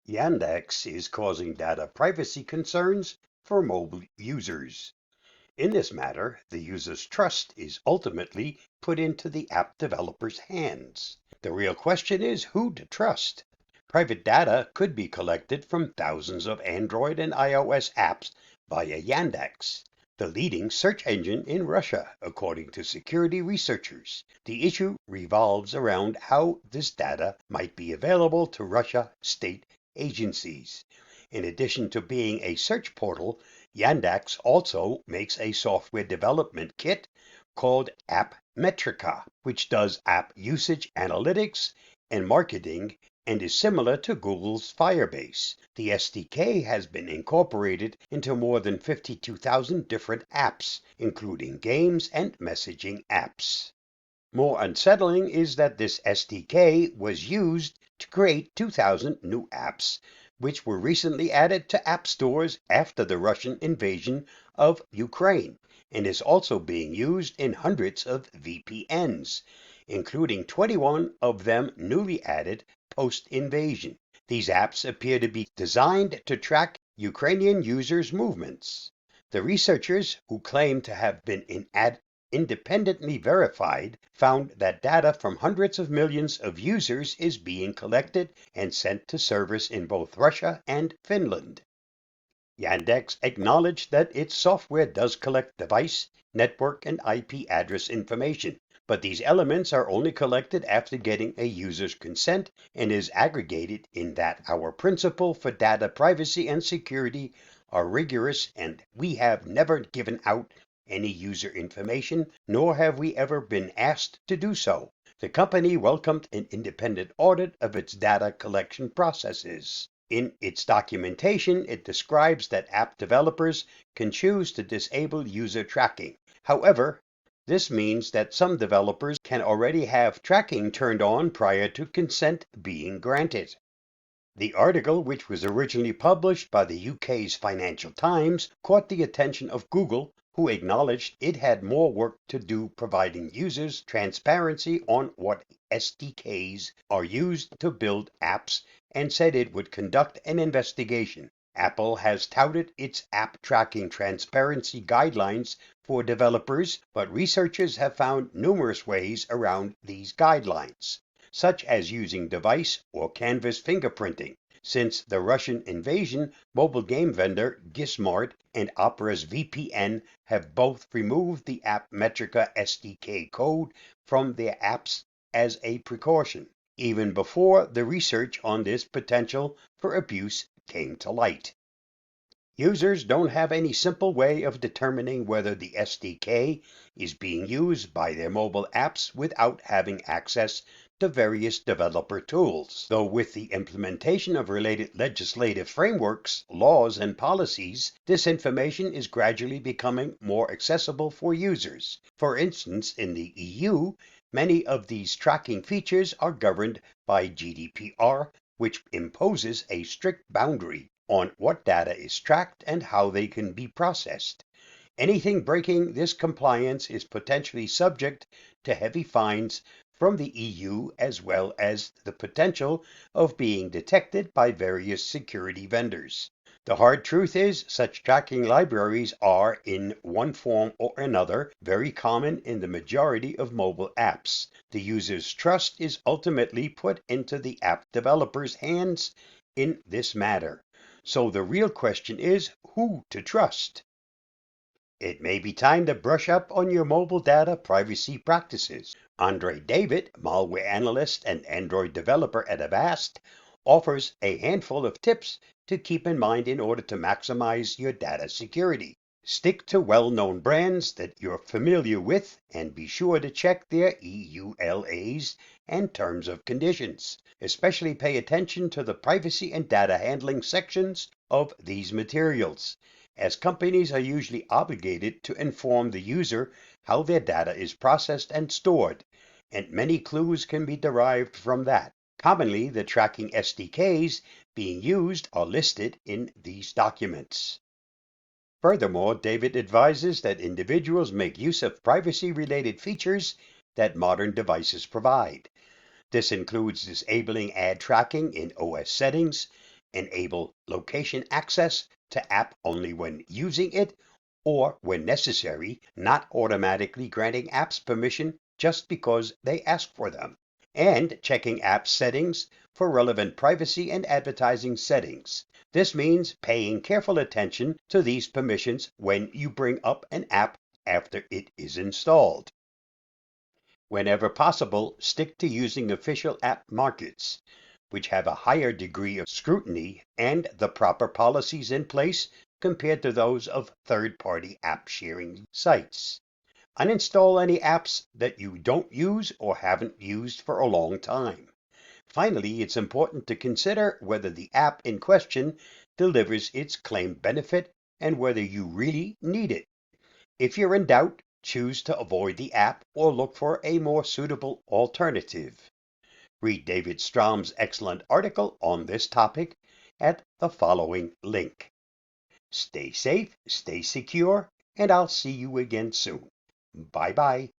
Yandex is causing data privacy concerns for mobile users. In this matter, the user's trust is ultimately put into the app developer's hands. The real question is who to trust. Private data could be collected from thousands of Android and iOS apps via Yandex, the leading search engine in Russia, according to security researchers. The issue revolves around how this data might be available to Russia state agencies. In addition to being a search portal, Yandex also makes a software development kit called App Metrica, which does app usage analytics and marketing and is similar to Google's Firebase. The SDK has been incorporated into more than 52,000 different apps, including games and messaging apps. More unsettling is that this SDK was used to create 2,000 new apps, which were recently added to app stores after the Russian invasion of Ukraine, and is also being used in hundreds of VPNs, including 21 of them newly added post-invasion. These apps appear to be designed to track Ukrainian users' movements. The researchers, who claim to have been independently verified, found that data from hundreds of millions of users is being collected and sent to servers in both Russia and Finland. Yandex acknowledged that its software does collect device, network, and IP address information, but these elements are only collected after getting a user's consent and is aggregated in that our principle for data privacy and security are rigorous and we have never given out any user information, nor have we ever been asked to do so. The company welcomed an independent audit of its data collection processes. In its documentation, it describes that app developers can choose to disable user tracking. However, this means that some developers can already have tracking turned on prior to consent being granted. The article, which was originally published by the UK's Financial Times, caught the attention of Google, who acknowledged it had more work to do providing users transparency on what SDKs are used to build apps and said it would conduct an investigation. Apple has touted its app tracking transparency guidelines for developers, but researchers have found numerous ways around these guidelines, such as using device or canvas fingerprinting. Since the Russian invasion, mobile game vendor Gizmart and Opera's VPN have both removed the App Metrica SDK code from their apps as a precaution, even before the research on this potential for abuse came to light. Users don't have any simple way of determining whether the SDK is being used by their mobile apps without having access to various developer tools. Though with the implementation of related legislative frameworks, laws, and policies, this information is gradually becoming more accessible for users. For instance, in the EU, many of these tracking features are governed by GDPR, which imposes a strict boundary on what data is tracked and how they can be processed. Anything breaking this compliance is potentially subject to heavy fines from the EU, as well as the potential of being detected by various security vendors. The hard truth is, such tracking libraries are, in one form or another, very common in the majority of mobile apps. The user's trust is ultimately put into the app developer's hands in this matter. So the real question is who to trust. It may be time to brush up on your mobile data privacy practices. Andre David, malware analyst and Android developer at Avast, offers a handful of tips to keep in mind in order to maximize your data security. Stick to well-known brands that you're familiar with and be sure to check their EULAs and terms of conditions. Especially pay attention to the privacy and data handling sections of these materials, as companies are usually obligated to inform the user how their data is processed and stored, and many clues can be derived from that. Commonly, the tracking SDKs being used are listed in these documents. Furthermore, David advises that individuals make use of privacy-related features that modern devices provide. This includes disabling ad tracking in OS settings, enable location access to app only when using it, or when necessary, not automatically granting apps permission just because they ask for them, and checking app settings for relevant privacy and advertising settings. This means paying careful attention to these permissions when you bring up an app after it is installed. Whenever possible, stick to using official app markets, which have a higher degree of scrutiny and the proper policies in place compared to those of third-party app sharing sites. Uninstall any apps that you don't use or haven't used for a long time. Finally, it's important to consider whether the app in question delivers its claimed benefit and whether you really need it. If you're in doubt, choose to avoid the app or look for a more suitable alternative. Read David Strom's excellent article on this topic at the following link. Stay safe, stay secure, and I'll see you again soon. Bye-bye.